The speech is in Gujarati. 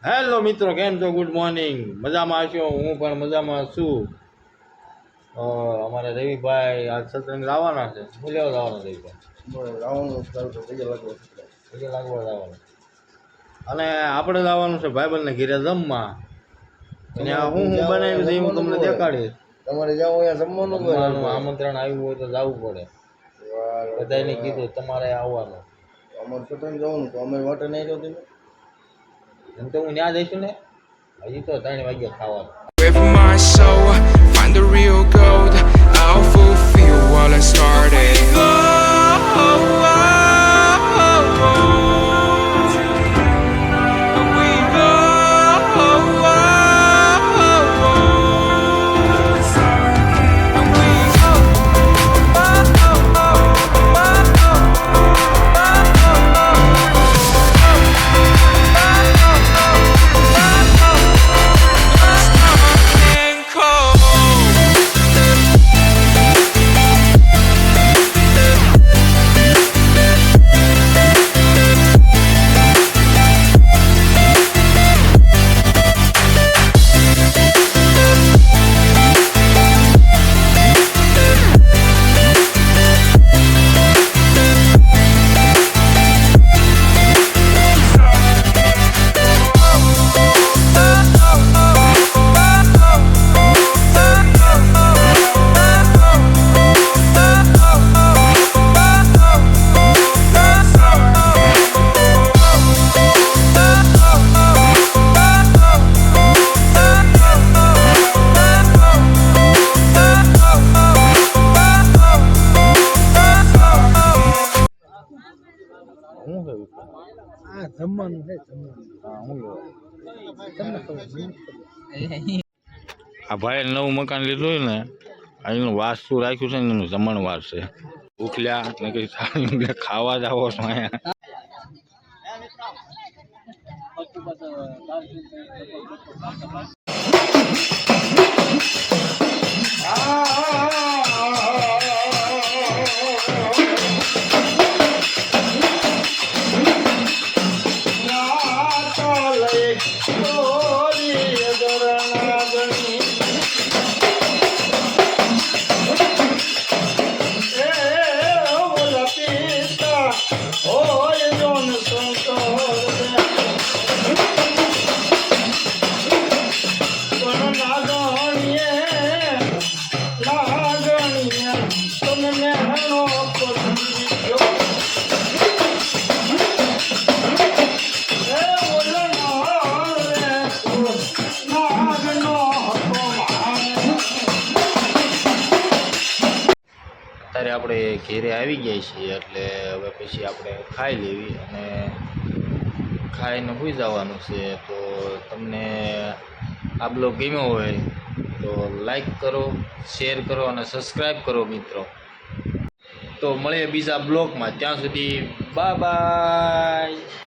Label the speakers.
Speaker 1: હેલો મિત્રો, કેમ છો? Good morning. મજામાં છો? હું પણ મજામાં છું. અમારે રવિભાઈ આજ સત્સંગ લાવવાના છે. શું લેવા લાવવાના રવિભાઈ? લાગવા લાવવાનું. અને આપણે લાવવાનું છે ભાઈબંધને ઘેરે જમવા. અને હું બનાવ્યું છે એ હું તમને દેખાડીશ.
Speaker 2: તમારે જાવ અહીંયા જમવાનું
Speaker 1: આમંત્રણ આવ્યું હોય તો જવું પડે. બધાને કીધું તમારે આવવાનું.
Speaker 2: અમારે સત્સંગ જવાનું તો અમે વાટે નહીં જતી
Speaker 1: એમ તો હું ત્યાં જઈશું ને. હજી તો 3 વાગ્યા ખાવાનું.
Speaker 3: With my soul, find the real gold. I'll fulfill what I started.
Speaker 2: જમવાનું છે
Speaker 1: આ ભાઈ નવું મકાન લીધું હોય ને, અહીંનું વાસ્તુ રાખ્યું છે ને, એનું જમણવાર છે. ઉખલ્યા ને કઈ સારી ખાવા જ આવો છો અહીંયા. અત્યારે આપણે ઘેરે આવી ગયા છીએ, એટલે હવે પછી આપણે ખાઈ લેવી અને ખાઈને સૂઈ જવાનું છે. તો તમને આ બ્લોગ ગમ્યો હોય તો લાઈક કરો, શેર કરો અને સબસ્ક્રાઈબ કરો મિત્રો. તો મળીએ બીજા બ્લોગમાં. ત્યાં સુધી બાય બાય.